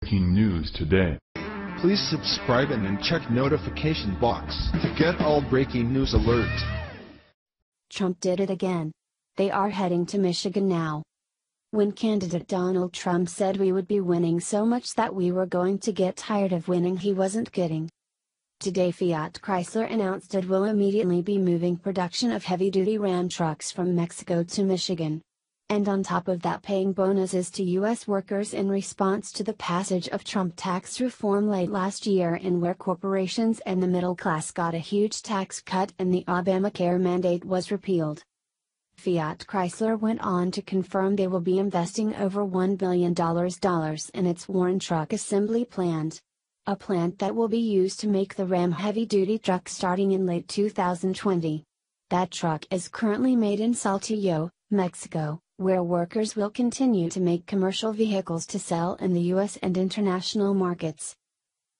breaking news today. Please subscribe and then check notification box to get all breaking news alerts. Trump did it again. They are heading to Michigan now. When candidate Donald Trump said we would be winning so much that we were going to get tired of winning, he wasn't kidding. Today Fiat Chrysler announced it will immediately be moving production of heavy-duty Ram trucks from Mexico to Michigan. And on top of that, paying bonuses to U.S. workers in response to the passage of Trump tax reform late last year, in where corporations and the middle class got a huge tax cut and the Obamacare mandate was repealed. Fiat Chrysler went on to confirm they will be investing over $1 billion in its Warren truck assembly plant. A plant that will be used to make the Ram heavy-duty truck starting in late 2020. That truck is currently made in Saltillo, Mexico, where workers will continue to make commercial vehicles to sell in the U.S. and international markets.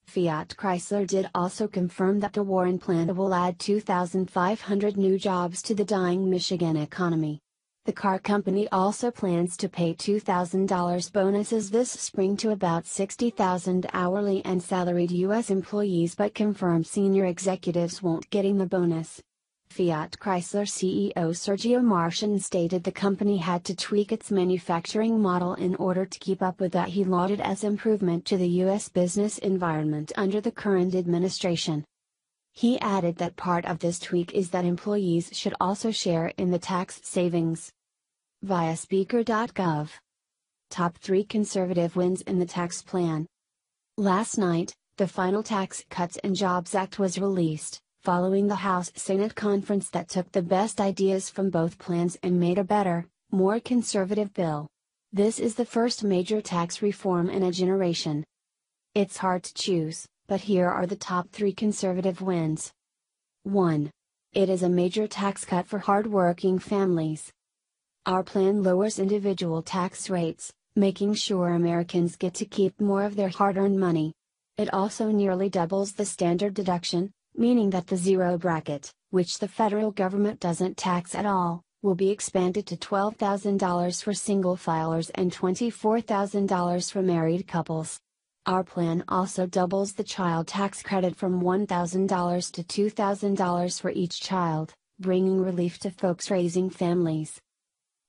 Fiat Chrysler did also confirm that the Warren plant will add 2,500 new jobs to the dying Michigan economy. The car company also plans to pay $2,000 bonuses this spring to about 60,000 hourly and salaried U.S. employees, but confirmed senior executives won't getting the bonus. Fiat Chrysler CEO Sergio Marchionne stated the company had to tweak its manufacturing model in order to keep up with that he lauded as improvement to the U.S. business environment under the current administration. He added that part of this tweak is that employees should also share in the tax savings. Via Speaker.gov. Top 3 conservative wins in the tax plan. Last night, the final Tax Cuts and Jobs Act was released, following the House-Senate conference that took the best ideas from both plans and made a better, more conservative bill. This is the first major tax reform in a generation. It's hard to choose, but here are the top 3 conservative wins. 1. It is a major tax cut for hard-working families. Our plan lowers individual tax rates, making sure Americans get to keep more of their hard-earned money. It also nearly doubles the standard deduction, meaning that the zero bracket, which the federal government doesn't tax at all, will be expanded to $12,000 for single filers and $24,000 for married couples. Our plan also doubles the child tax credit from $1,000 to $2,000 for each child, bringing relief to folks raising families.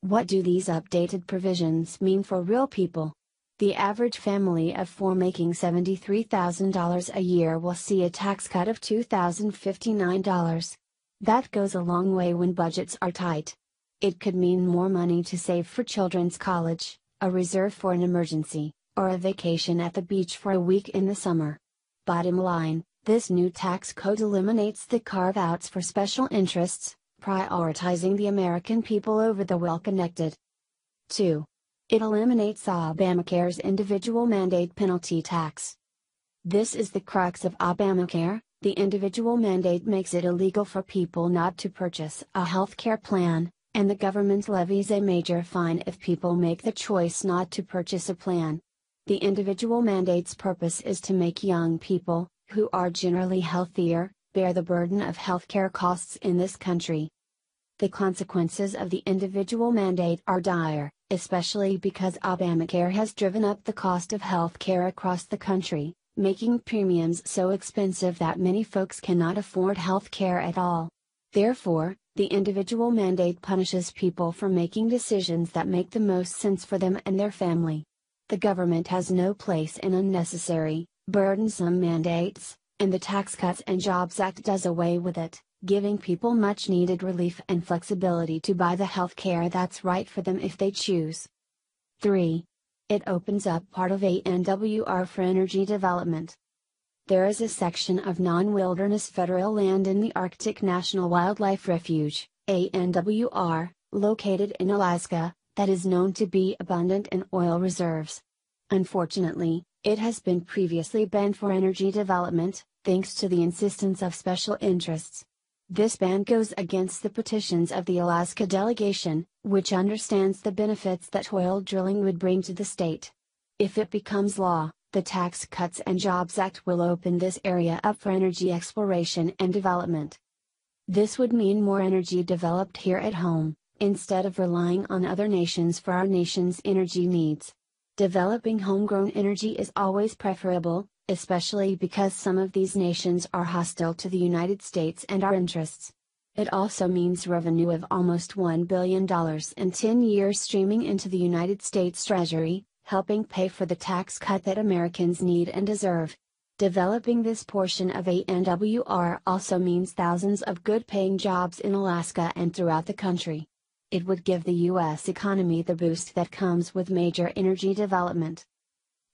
What do these updated provisions mean for real people? The average family of 4 making $73,000 a year will see a tax cut of $2,059. That goes a long way when budgets are tight. It could mean more money to save for children's college, a reserve for an emergency, or a vacation at the beach for a week in the summer. Bottom line, this new tax code eliminates the carve-outs for special interests, prioritizing the American people over the well-connected. 2. It eliminates Obamacare's individual mandate penalty tax. This is the crux of Obamacare. The individual mandate makes it illegal for people not to purchase a health care plan, and the government levies a major fine if people make the choice not to purchase a plan. The individual mandate's purpose is to make young people, who are generally healthier, bear the burden of healthcare costs in this country. The consequences of the individual mandate are dire, especially because Obamacare has driven up the cost of healthcare across the country, making premiums so expensive that many folks cannot afford healthcare at all. Therefore, the individual mandate punishes people for making decisions that make the most sense for them and their family. The government has no place in unnecessary, burdensome mandates, and the Tax Cuts and Jobs Act does away with it, giving people much needed relief and flexibility to buy the health care that's right for them if they choose. 3. It opens up part of ANWR for energy development. There is a section of non-wilderness federal land in the Arctic National Wildlife Refuge, ANWR, located in Alaska, that is known to be abundant in oil reserves. Unfortunately, it has been previously banned for energy development, thanks to the insistence of special interests. This ban goes against the petitions of the Alaska delegation, which understands the benefits that oil drilling would bring to the state. If it becomes law, the Tax Cuts and Jobs Act will open this area up for energy exploration and development. This would mean more energy developed here at home, instead of relying on other nations for our nation's energy needs. Developing homegrown energy is always preferable, especially because some of these nations are hostile to the United States and our interests. It also means revenue of almost $1 billion in 10 years streaming into the United States Treasury, helping pay for the tax cut that Americans need and deserve. Developing this portion of ANWR also means thousands of good-paying jobs in Alaska and throughout the country. It would give the U.S. economy the boost that comes with major energy development.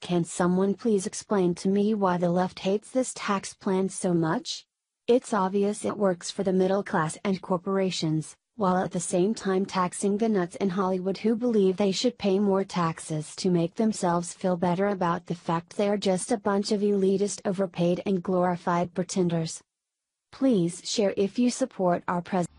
Can someone please explain to me why the left hates this tax plan so much? It's obvious it works for the middle class and corporations, while at the same time taxing the nuts in Hollywood who believe they should pay more taxes to make themselves feel better about the fact they are just a bunch of elitist, overpaid and glorified pretenders. Please share if you support our president.